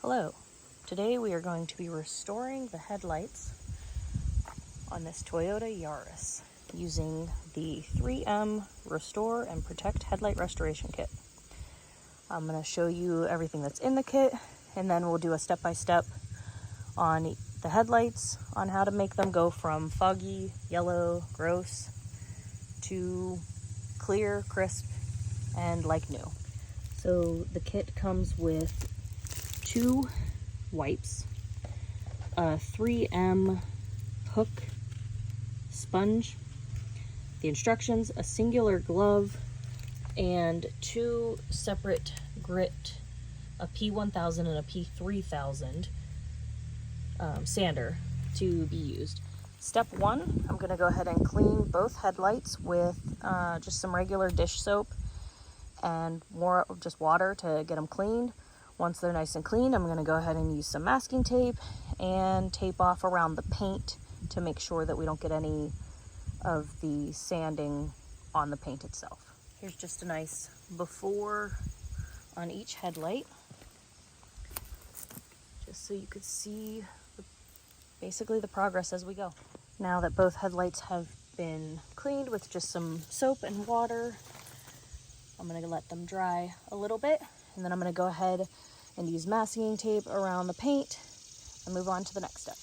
Hello, today we are going to be restoring the headlights on this Toyota Yaris using the 3M Restore and Protect Headlight Restoration Kit. I'm going to show you everything that's in the kit, and then we'll do a step-by-step on the headlights on how to make them go from foggy, yellow, gross to clear, crisp, and like new. So the kit comes with 2 wipes, a 3M hook sponge, the instructions, a singular glove, and 2 separate grit, a P1000 and a P3000 sander to be used. Step 1, I'm going to go ahead and clean both headlights with just some regular dish soap and more just water to get them cleaned. Once they're nice and clean, I'm going to go ahead and use some masking tape and tape off around the paint to make sure that we don't get any of the sanding on the paint itself. Here's just a nice before on each headlight, just so you could see basically the progress as we go. Now that both headlights have been cleaned with just some soap and water, I'm going to let them dry a little bit, and then I'm going to go ahead and use masking tape around the paint and move on to the next step.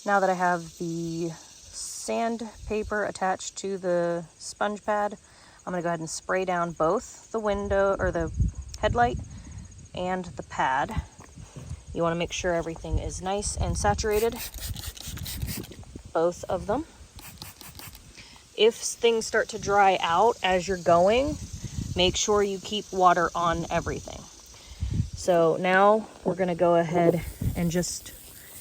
Now that I have the sandpaper attached to the sponge pad, I'm going to go ahead and spray down both the window or the headlight and the pad. You want to make sure everything is nice and saturated, both of them. If things start to dry out as you're going, make sure you keep water on everything. So now we're going to go ahead and just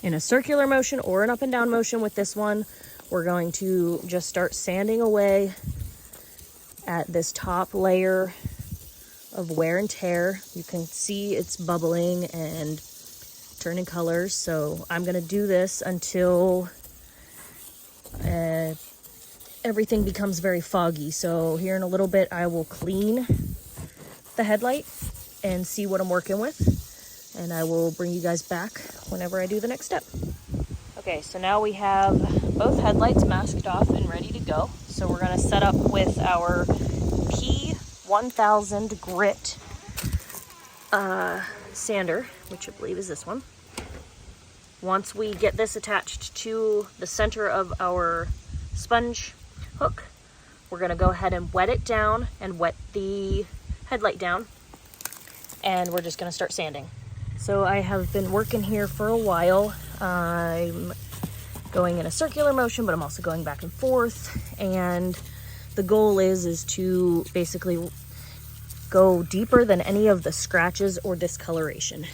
in a circular motion or an up and down motion with this one, we're going to just start sanding away at this top layer of wear and tear. You can see it's bubbling and turning colors. So I'm going to do this until everything becomes very foggy. So here in a little bit, I will clean the headlight and see what I'm working with, and I will bring you guys back whenever I do the next step. Okay, so now we have both headlights masked off and ready to go. So we're going to set up with our P1000 grit sander, which I believe is this one. Once we get this attached to the center of our sponge hook, we're going to go ahead and wet it down and wet the headlight down, and we're just going to start sanding. So I have been working here for a while. I'm going in a circular motion, but I'm also going back and forth, and the goal is to basically go deeper than any of the scratches or discoloration.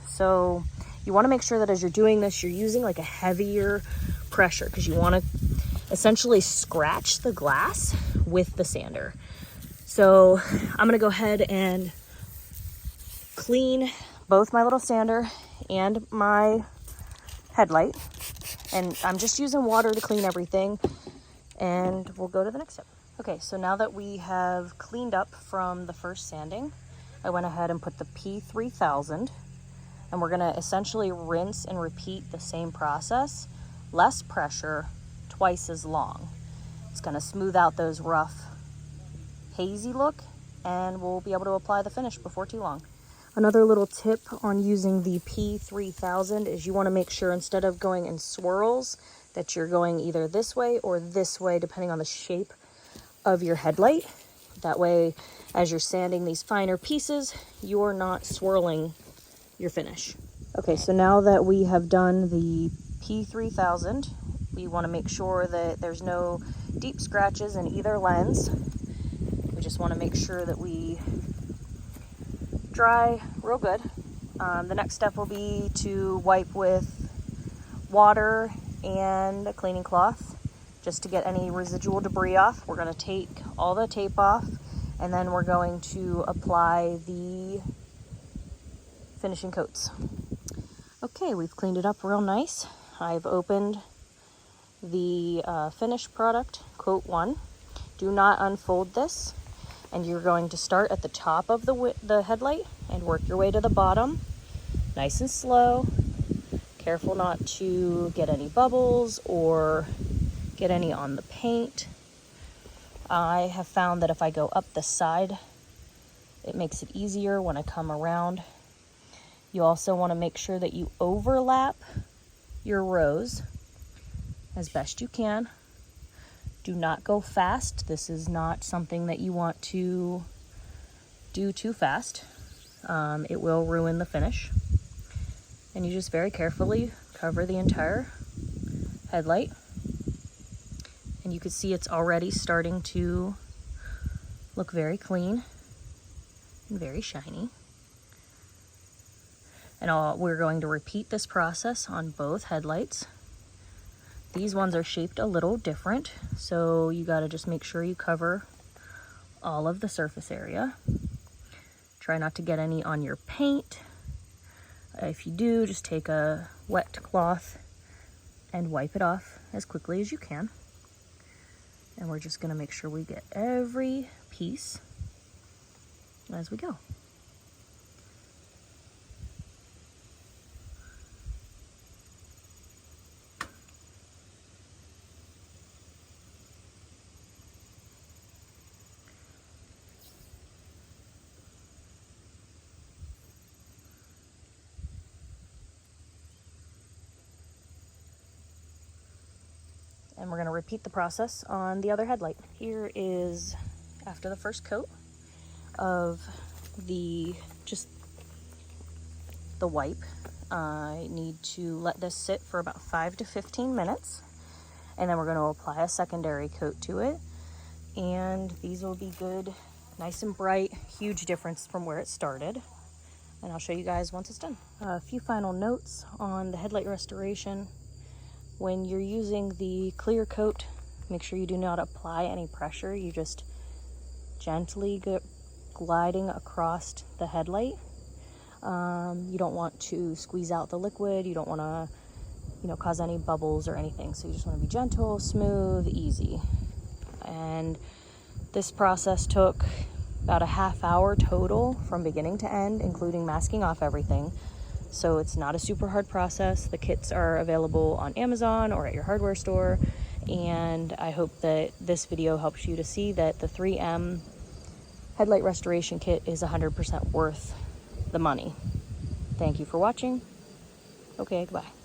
So you want to make sure that as you're doing this, you're using like a heavier pressure, because you want to essentially scratch the glass with the sander. So I'm going to go ahead and clean both my little sander and my headlight, and I'm just using water to clean everything, and we'll go to the next step. Okay, so now that we have cleaned up from the first sanding, I went ahead and put the P3000, and we're going to essentially rinse and repeat the same process, less pressure, twice as long. It's going to smooth out those rough, hazy look, and we'll be able to apply the finish before too long. Another little tip on using the P3000 is you want to make sure instead of going in swirls that you're going either this way or this way, depending on the shape of your headlight. That way, as you're sanding these finer pieces, you're not swirling your finish. Okay, so now that we have done the P3000, we want to make sure that there's no deep scratches in either lens. We just want to make sure that we dry real good. The next step will be to wipe with water and a cleaning cloth just to get any residual debris off. We're going to take all the tape off, and then we're going to apply the finishing coats. Okay, we've cleaned it up real nice. I've opened the finished product, coat 1. Do not unfold this, and you're going to start at the top of the headlight and work your way to the bottom Nice and slow. Careful not to get any bubbles or get any on the paint. I have found that if I go up the side, it makes it easier when I come around. You also want to make sure that you overlap your rows as best you can. Do not go fast. This is not something that you want to do too fast. It will ruin the finish. And you just very carefully cover the entire headlight. And you can see it's already starting to look very clean and very shiny. And we're going to repeat this process on both headlights. These ones are shaped a little different, so you got to just make sure you cover all of the surface area. Try not to get any on your paint. If you do, just take a wet cloth and wipe it off as quickly as you can. And we're just going to make sure we get every piece as we go. And we're going to repeat the process on the other headlight. Here is after the first coat of the wipe. I need to let this sit for about 5 to 15 minutes, and then we're going to apply a secondary coat to it, and these will be good, nice and bright. Huge difference from where it started, and I'll show you guys once it's done. A few final notes on the headlight restoration. When you're using the clear coat, make sure you do not apply any pressure. You just gently gliding across the headlight. You don't want to squeeze out the liquid. You don't want to, cause any bubbles or anything. So you just want to be gentle, smooth, easy. And this process took about a half hour total from beginning to end, including masking off everything. So it's not a super hard process. The kits are available on Amazon or at your hardware store. And I hope that this video helps you to see that the 3M headlight restoration kit is 100% worth the money. Thank you for watching. Okay, goodbye.